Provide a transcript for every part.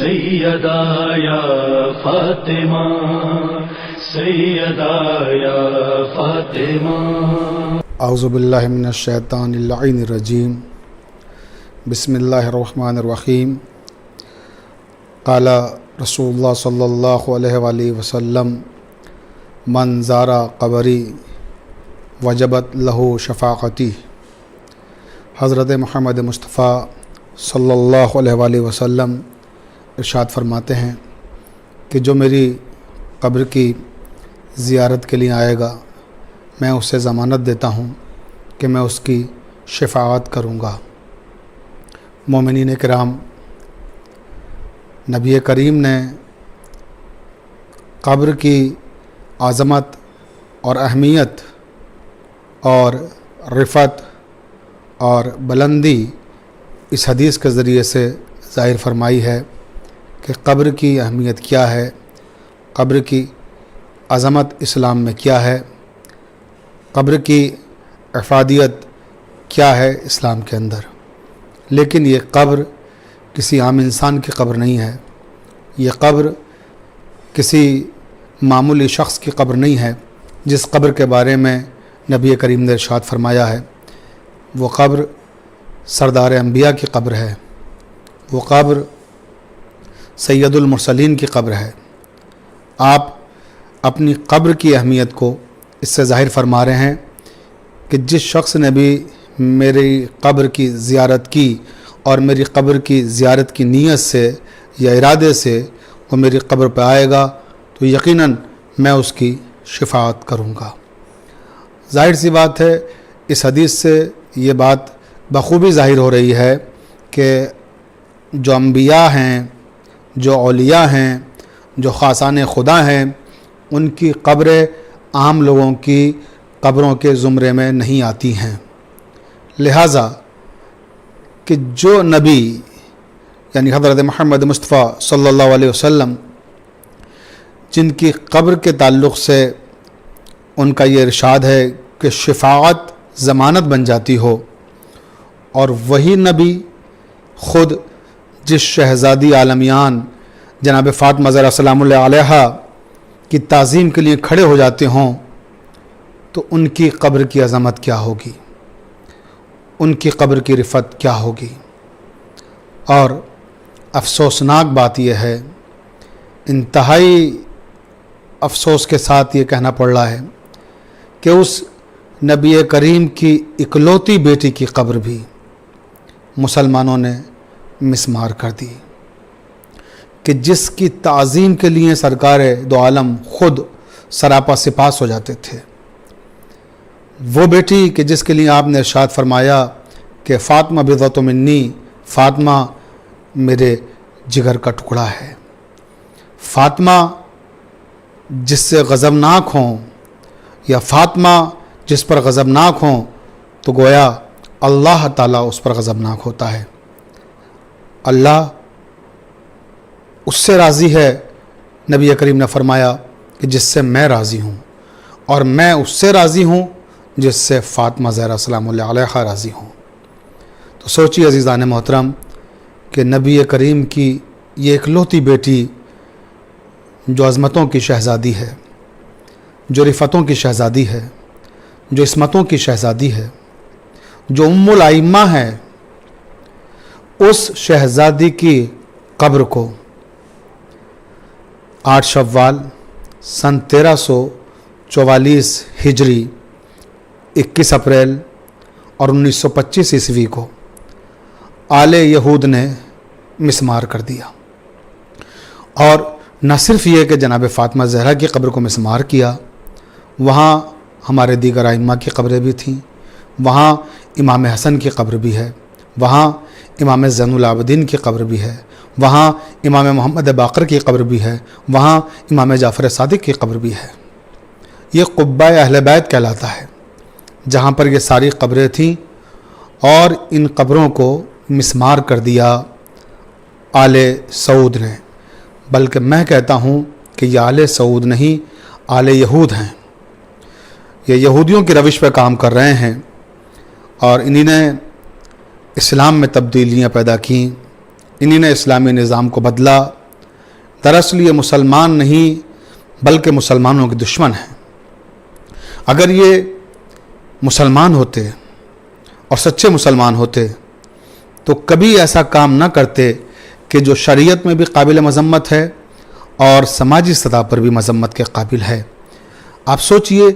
سیدہ یا فاطمہ، سیدہ یا فاطمہ۔ اعوذ باللہ من الشیطان اللعین الرجیم، بسم اللہ الرحمن الرحیم۔ قال رسول اللہ صلی اللہ علیہ وآلہ وسلم، من زارا قبری وجبت لہو شفاعتی۔ حضرت محمد مصطفیٰ صلی اللہ علیہ وآلہ وسلم ارشاد فرماتے ہیں کہ جو میری قبر کی زیارت کے لیے آئے گا، میں اسے ضمانت دیتا ہوں کہ میں اس کی شفاعت کروں گا۔ مومنین کرام، نبی کریم نے قبر کی عظمت اور اہمیت اور رفعت اور بلندی اس حدیث کے ذریعے سے ظاہر فرمائی ہے کہ قبر کی اہمیت کیا ہے، قبر کی عظمت اسلام میں کیا ہے، قبر کی افادیت کیا ہے اسلام کے اندر۔ لیکن یہ قبر کسی عام انسان کی قبر نہیں ہے، یہ قبر کسی معمولی شخص کی قبر نہیں ہے۔ جس قبر کے بارے میں نبی کریم نے ارشاد فرمایا ہے، وہ قبر سردار انبیاء کی قبر ہے، وہ قبر سید المرسلین کی قبر ہے۔ آپ اپنی قبر کی اہمیت کو اس سے ظاہر فرما رہے ہیں کہ جس شخص نے بھی میری قبر کی زیارت کی اور میری قبر کی زیارت کی نیت سے یا ارادے سے وہ میری قبر پہ آئے گا تو یقیناً میں اس کی شفاعت کروں گا۔ ظاہر سی بات ہے، اس حدیث سے یہ بات بخوبی ظاہر ہو رہی ہے کہ جو انبیاء ہیں، جو اولیاء ہیں، جو خاصان خدا ہیں، ان کی قبریں عام لوگوں کی قبروں کے زمرے میں نہیں آتی ہیں۔ لہٰذا کہ جو نبی یعنی حضرت محمد مصطفیٰ صلی اللہ علیہ وسلم جن کی قبر کے تعلق سے ان کا یہ ارشاد ہے کہ شفاعت ضمانت بن جاتی ہو، اور وہی نبی خود جس شہزادی عالمیان جناب فاطمہ زہرا سلام اللہ علیہا کی تعظیم کے لیے کھڑے ہو جاتے ہوں، تو ان کی قبر کی عظمت کیا ہوگی، ان کی قبر کی رفعت کیا ہوگی۔ اور افسوسناک بات یہ ہے، انتہائی افسوس کے ساتھ یہ کہنا پڑ رہا ہے کہ اس نبی کریم کی اکلوتی بیٹی کی قبر بھی مسلمانوں نے مسمار کر دی، کہ جس کی تعظیم کے لیے سرکار دو عالم خود سراپا سپاس ہو جاتے تھے، وہ بیٹی کہ جس کے لیے آپ نے ارشاد فرمایا کہ فاطمہ بضعۃ منی، فاطمہ میرے جگر کا ٹکڑا ہے۔ فاطمہ جس سے غضبناک ہوں یا فاطمہ جس پر غضبناک ہوں تو گویا اللہ تعالیٰ اس پر غضبناک ہوتا ہے۔ اللہ اس سے راضی ہے، نبی کریم نے فرمایا کہ جس سے میں راضی ہوں، اور میں اس سے راضی ہوں جس سے فاطمہ زہرا سلام اللہ علیہا راضی ہوں۔ تو سوچیے عزیزان محترم کہ نبی کریم کی یہ اکلوتی بیٹی جو عظمتوں کی شہزادی ہے، جو رفتوں کی شہزادی ہے، جو عصمتوں کی شہزادی ہے، جو ام الائمہ ہے، اس شہزادی کی قبر کو 8 شوال سن 1344 ہجری 21 اپریل اور 1925 عیسوی کو آل یہود نے مسمار کر دیا۔ اور نہ صرف یہ کہ جناب فاطمہ زہرا کی قبر کو مسمار کیا، وہاں ہمارے دیگر ائمہ کی قبریں بھی تھیں، وہاں امام حسن کی قبر بھی ہے، وہاں امام زین العابدین کی قبر بھی ہے، وہاں امام محمد باقر کی قبر بھی ہے، وہاں امام جعفر صادق کی قبر بھی ہے۔ یہ قبہ اہل بیت کہلاتا ہے، جہاں پر یہ ساری قبریں تھیں، اور ان قبروں کو مسمار کر دیا آل سعود نے۔ بلکہ میں کہتا ہوں کہ یہ آل سعود نہیں، آل یہود ہیں۔ یہ یہودیوں کی روش پہ کام کر رہے ہیں، اور انہی نے اسلام میں تبدیلیاں پیدا کیں، انہی نے اسلامی نظام کو بدلا۔ دراصل یہ مسلمان نہیں بلکہ مسلمانوں کے دشمن ہیں۔ اگر یہ مسلمان ہوتے اور سچے مسلمان ہوتے تو کبھی ایسا کام نہ کرتے کہ جو شریعت میں بھی قابل مذمت ہے اور سماجی سطح پر بھی مذمت کے قابل ہے۔ آپ سوچئے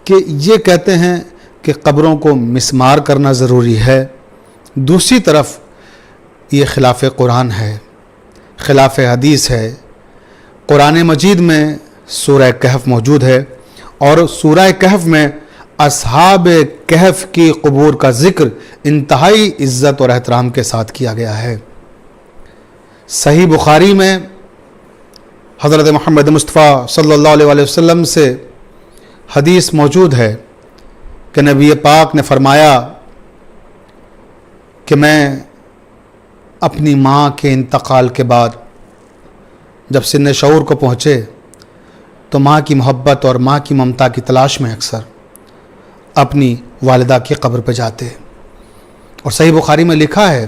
کہ یہ کہتے ہیں کہ قبروں کو مسمار کرنا ضروری ہے، دوسری طرف یہ خلاف قرآن ہے، خلاف حدیث ہے۔ قرآن مجید میں سورہ کہف موجود ہے اور سورہ کہف میں اصحاب کہف کی قبور کا ذکر انتہائی عزت اور احترام کے ساتھ کیا گیا ہے۔ صحیح بخاری میں حضرت محمد مصطفیٰ صلی اللہ علیہ وسلم سے حدیث موجود ہے کہ نبی پاک نے فرمایا کہ میں اپنی ماں کے انتقال کے بعد جب سن شعور کو پہنچے تو ماں کی محبت اور ماں کی ممتا کی تلاش میں اکثر اپنی والدہ کی قبر پہ جاتے، اور صحیح بخاری میں لکھا ہے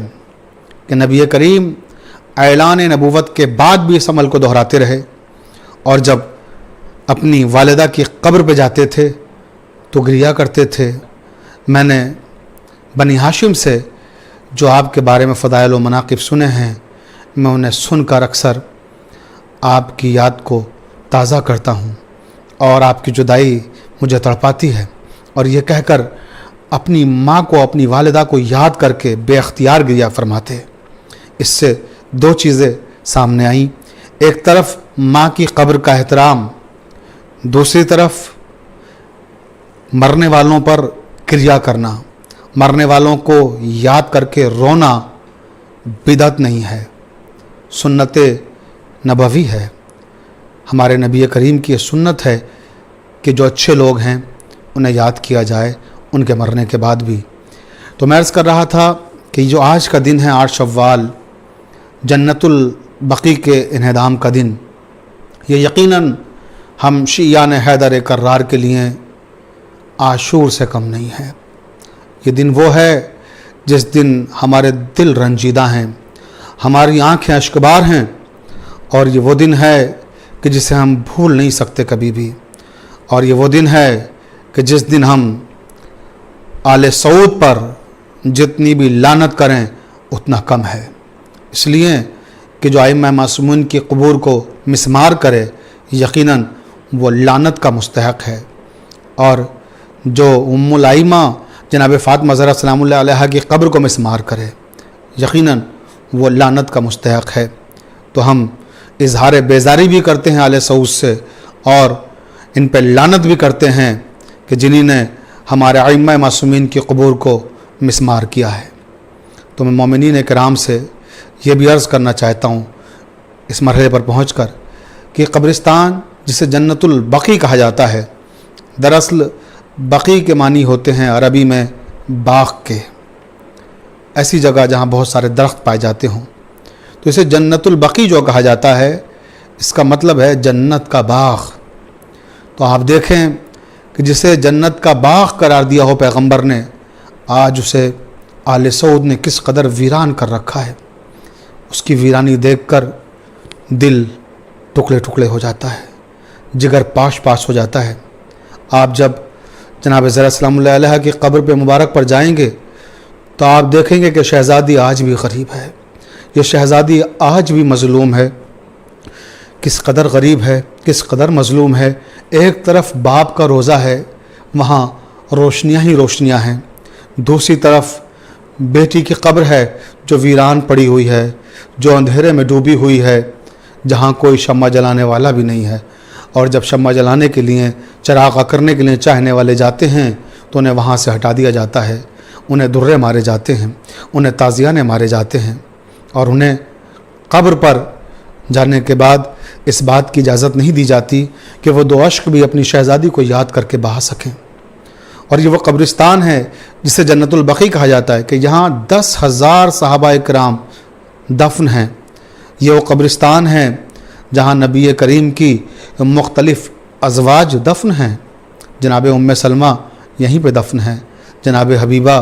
کہ نبی کریم اعلان نبوت کے بعد بھی اس عمل کو دہراتے رہے، اور جب اپنی والدہ کی قبر پہ جاتے تھے تو گریا کرتے تھے۔ میں نے بنی ہاشم سے جو آپ کے بارے میں فضائل و مناقب سنے ہیں، میں انہیں سن کر اکثر آپ کی یاد کو تازہ کرتا ہوں اور آپ کی جدائی مجھے تڑپاتی ہے، اور یہ کہہ کر اپنی ماں کو، اپنی والدہ کو یاد کر کے بے اختیار گریا فرماتے۔ اس سے دو چیزیں سامنے آئیں، ایک طرف ماں کی قبر کا احترام، دوسری طرف مرنے والوں پر گریا کرنا، مرنے والوں کو یاد کر کے رونا بدعت نہیں ہے، سنت نبوی ہے۔ ہمارے نبی کریم کی یہ سنت ہے کہ جو اچھے لوگ ہیں انہیں یاد کیا جائے ان کے مرنے کے بعد بھی۔ تو میں عرض کر رہا تھا کہ جو آج کا دن ہے 8 شوال، جنت البقیع کے انہدام کا دن، یہ یقیناً ہم شیعان حیدر کرار کے لیے عاشور سے کم نہیں ہے۔ یہ دن وہ ہے جس دن ہمارے دل رنجیدہ ہیں، ہماری آنکھیں اشکبار ہیں، اور یہ وہ دن ہے کہ جسے ہم بھول نہیں سکتے کبھی بھی، اور یہ وہ دن ہے کہ جس دن ہم آل سعود پر جتنی بھی لعنت کریں اتنا کم ہے، اس لیے کہ جو ائمہ معصومین کی قبور کو مسمار کرے یقیناً وہ لعنت کا مستحق ہے، اور جو ام الائمہ جناب فاطمہ زہرا سلام اللہ علیہا کی قبر کو مسمار کرے یقیناً وہ لعنت کا مستحق ہے۔ تو ہم اظہار بیزاری بھی کرتے ہیں آل سعود سے، اور ان پہ لعنت بھی کرتے ہیں کہ جنہی نے ہمارے ائمہ معصومین کی قبور کو مسمار کیا ہے۔ تو میں مومنین کرام سے یہ بھی عرض کرنا چاہتا ہوں اس مرحلے پر پہنچ کر کہ قبرستان جسے جنت البقیع کہا جاتا ہے، دراصل بقیع کے معنی ہوتے ہیں عربی میں باغ کے، ایسی جگہ جہاں بہت سارے درخت پائے جاتے ہوں، تو اسے جنت البقیع جو کہا جاتا ہے اس کا مطلب ہے جنت کا باغ۔ تو آپ دیکھیں کہ جسے جنت کا باغ قرار دیا ہو پیغمبر نے، آج اسے آل سعود نے کس قدر ویران کر رکھا ہے۔ اس کی ویرانی دیکھ کر دل ٹکڑے ٹکڑے ہو جاتا ہے، جگر پاش پاش ہو جاتا ہے۔ آپ جب جناب زہرا سلام اللہ علیہ کی قبر پہ مبارک پر جائیں گے تو آپ دیکھیں گے کہ شہزادی آج بھی غریب ہے، یہ شہزادی آج بھی مظلوم ہے۔ کس قدر غریب ہے، کس قدر مظلوم ہے۔ ایک طرف باپ کا روزہ ہے، وہاں روشنیاں ہی روشنیاں ہیں، دوسری طرف بیٹی کی قبر ہے جو ویران پڑی ہوئی ہے، جو اندھیرے میں ڈوبی ہوئی ہے، جہاں کوئی شمع جلانے والا بھی نہیں ہے، اور جب شمع جلانے کے لیے، چراغ کرنے کے لیے چاہنے والے جاتے ہیں تو انہیں وہاں سے ہٹا دیا جاتا ہے، انہیں درے مارے جاتے ہیں، انہیں تازیانے مارے جاتے ہیں، اور انہیں قبر پر جانے کے بعد اس بات کی اجازت نہیں دی جاتی کہ وہ دو اشک بھی اپنی شہزادی کو یاد کر کے بہا سکیں۔ اور یہ وہ قبرستان ہے جسے جنت البقیع کہا جاتا ہے کہ یہاں 10,000 صحابہ کرام دفن ہیں۔ یہ وہ قبرستان ہے جہاں نبی کریم کی مختلف ازواج دفن ہیں۔ جناب ام سلمہ یہیں پہ دفن ہیں، جناب حبیبہ